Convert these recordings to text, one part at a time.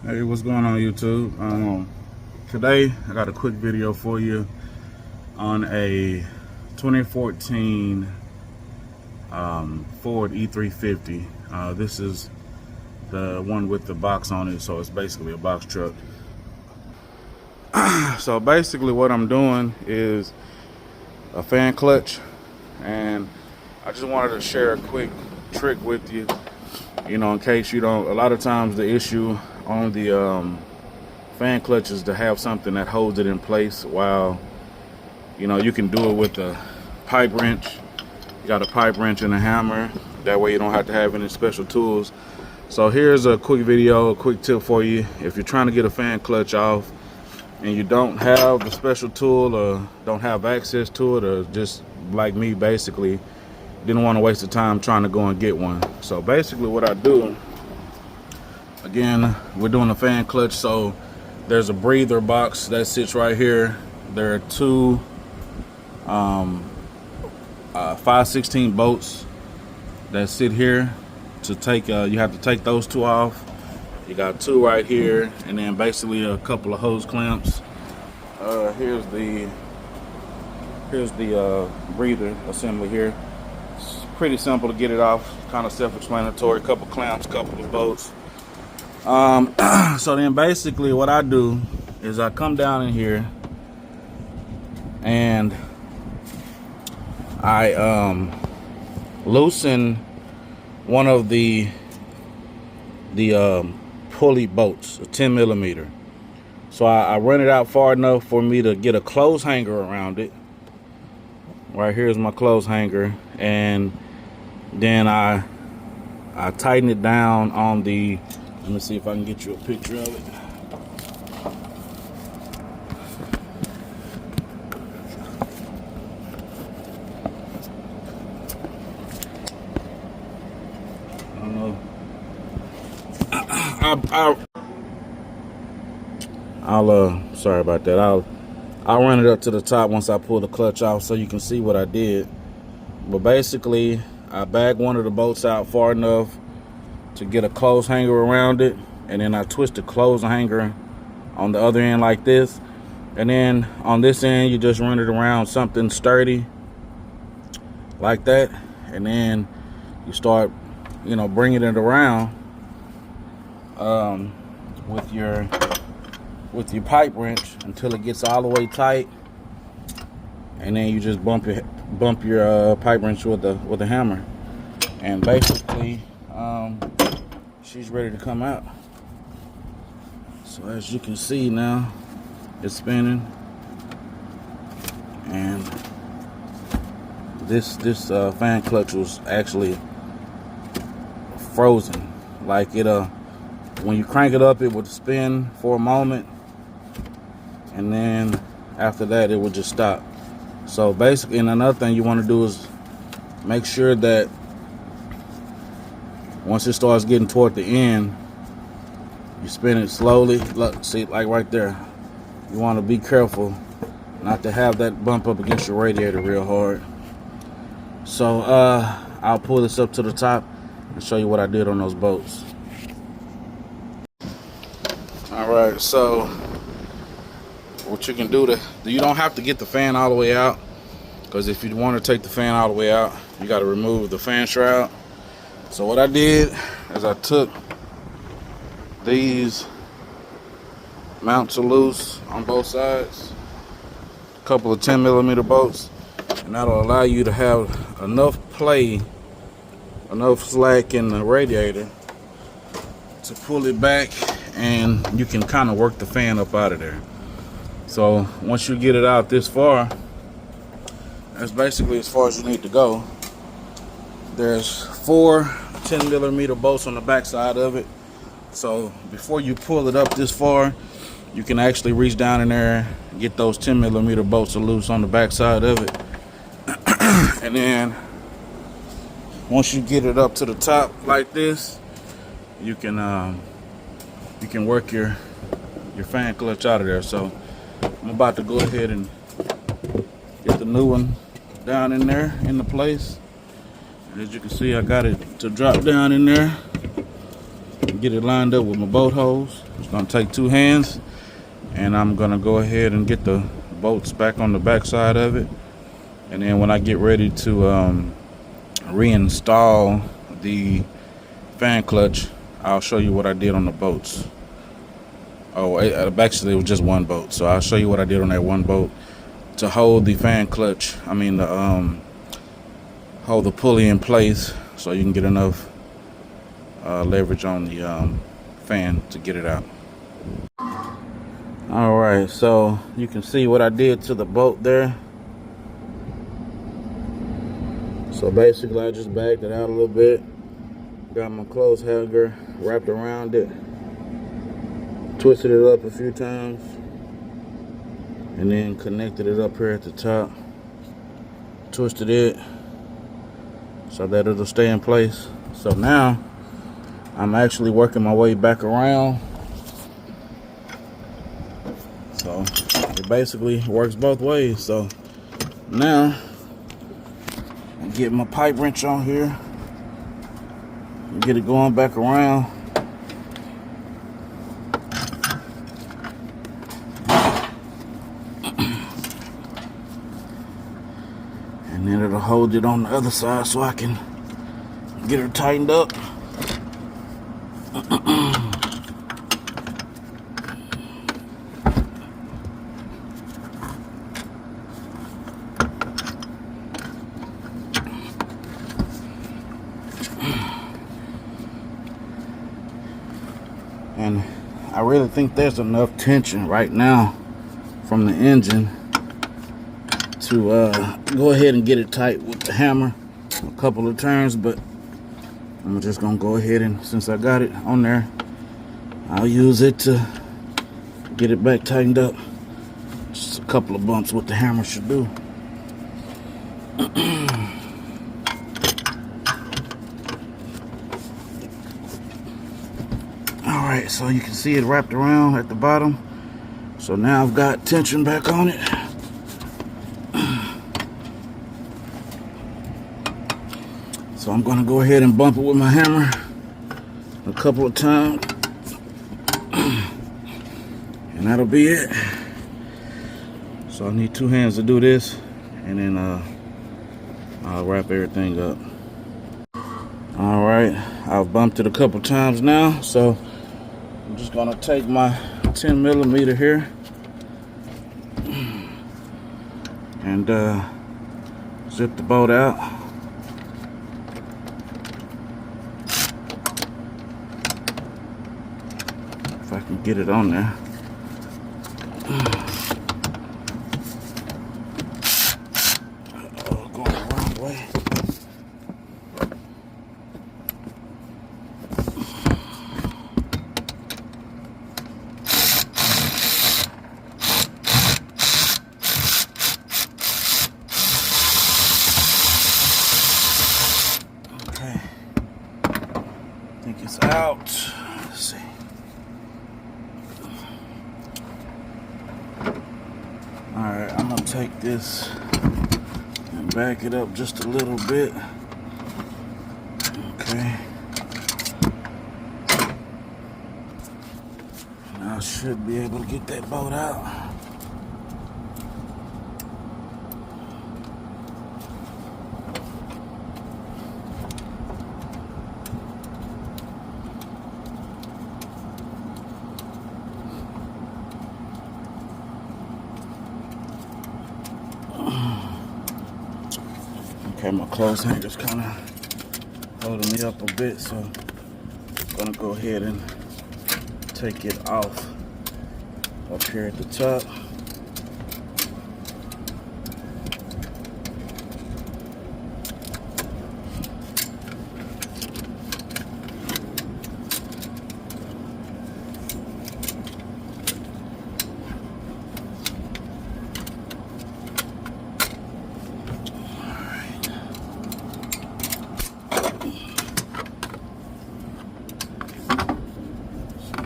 Hey, what's going on YouTube? Today I got a quick video for you on a 2014 Ford E350. This is the one with the box on it, so it's basically a box truck. So basically what I'm doing is a fan clutch, and I just wanted to share a quick trick with you, in case you don't. A lot of times the issue on the fan clutch is to have something that holds it in place, while you can do it with a pipe wrench. You got a pipe wrench and a hammer. That way you don't have to have any special tools. So here's a quick video, a quick tip for you. If you're trying to get a fan clutch off and you don't have the special tool, or don't have access to it, or just like me basically didn't want to waste the time trying to go and get one. So basically what I do, again, we're doing a fan clutch, so there's a breather box that sits right here. There are two 5/16 bolts that sit here to take. You have to take those two off. You got two right here, and then basically a couple of hose clamps. Here's the breather assembly here. It's pretty simple to get it off, kind of self-explanatory. Couple clamps, couple of bolts. So then basically what I do is I come down in here and I loosen one of the pulley bolts, a 10 millimeter. So I run it out far enough for me to get a clothes hanger around it. Right here's my clothes hanger, and then I tighten it down on the. Let me see if I can get you a picture of it. I don't know. Sorry about that. I'll run it up to the top once I pull the clutch off, so you can see what I did. But basically, I bag one of the bolts out far enough to get a clothes hanger around it, and then I twist the clothes hanger on the other end like this, and then on this end you just run it around something sturdy like that, and then you start bringing it around with your pipe wrench until it gets all the way tight, and then you just bump your pipe wrench with a hammer, and basically she's ready to come out. So as you can see now, it's spinning, and this fan clutch was actually frozen. Like it when you crank it up, it would spin for a moment, and then after that it would just stop. So basically, and another thing you want to do is make sure that once it starts getting toward the end, you spin it slowly. Look, see, like right there. You want to be careful not to have that bump up against your radiator real hard. So I'll pull this up to the top and show you what I did on those bolts. Alright, so what you can do you don't have to get the fan all the way out, because if you want to take the fan all the way out, you got to remove the fan shroud. So what I did is I took these mounts loose on both sides, a couple of 10 millimeter bolts, and that'll allow you to have enough play, enough slack in the radiator to pull it back, and you can kind of work the fan up out of there. So once you get it out this far, that's basically as far as you need to go. There's 4 10 millimeter bolts on the back side of it. So before you pull it up this far, you can actually reach down in there and get those 10 millimeter bolts loose on the back side of it. And then once you get it up to the top like this, you can work your fan clutch out of there. So I'm about to go ahead and get the new one down in there in the place. As you can see, I got it to drop down in there get it lined up with my bolt holes. It's gonna take 2 hands, and I'm gonna go ahead and get the bolts back on the back side of it. And then when I get ready to reinstall the fan clutch, I'll show you what I did on the bolts. Oh, actually it was just one bolt, so I'll show you what I did on that one bolt to hold the fan clutch. I mean, hold the pulley in place so you can get enough leverage on the fan to get it out. All right, so you can see what I did to the bolt there. So basically I just backed it out a little bit, got my clothes hanger wrapped around it, twisted it up a few times, and then connected it up here at the top, twisted it so that it'll stay in place. So now I'm actually working my way back around. So it basically works both ways. So now I get my pipe wrench on here and get it going back around. And then it'll hold it on the other side so I can get her tightened up. And I really think there's enough tension right now from the engine to go ahead and get it tight with the hammer a couple of turns, but I'm just gonna go ahead and, since I got it on there, I'll use it to get it back tightened up. Just a couple of bumps what the hammer should do. Alright, so you can see it wrapped around at the bottom. So now I've got tension back on it. So I'm gonna go ahead and bump it with my hammer a couple of times. And that'll be it. So I need 2 hands to do this, and then I'll wrap everything up. Alright, I've bumped it a couple times now, so I'm just gonna take my 10 millimeter here and zip the bolt out. If I can get it on there. Oh, going the wrong way. Okay. I think it's out. Let's see. Alright, I'm gonna take this and back it up just a little bit. Okay. And I should be able to get that bolt out. Okay, my clothes hanger's kind of holding me up a bit, so I'm gonna go ahead and take it off up here at the top.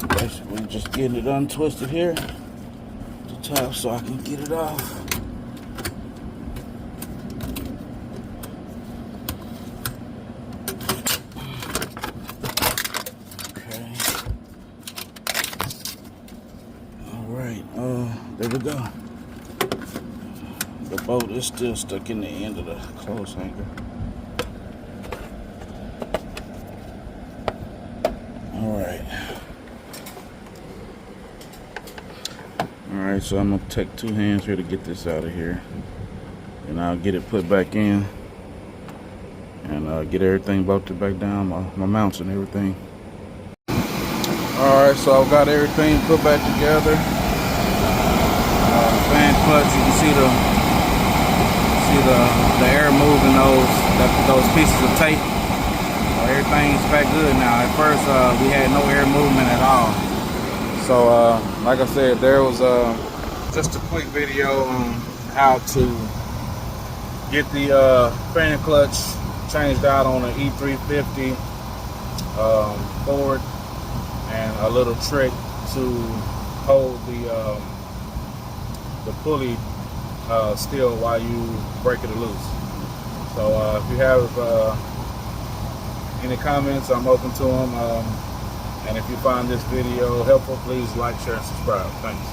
Basically just getting it untwisted here at the top so I can get it off. Okay. right, there we go. The bolt is still stuck in the end of the clothes hanger. Alright. Alright, so I'm gonna take 2 hands here to get this out of here. And I'll get it put back in. And get everything bolted back down, my mounts and everything. Alright, so I've got everything put back together. Fan clutch, you can see the air moving those pieces of tape. Everything's back good now. At first we had no air movement at all. So like I said, there was just a quick video on how to get the fan clutch changed out on an E350 Ford, and a little trick to hold the pulley still while you break it loose. So if you have any comments, I'm open to them. And if you find this video helpful, please like, share, and subscribe. Thanks.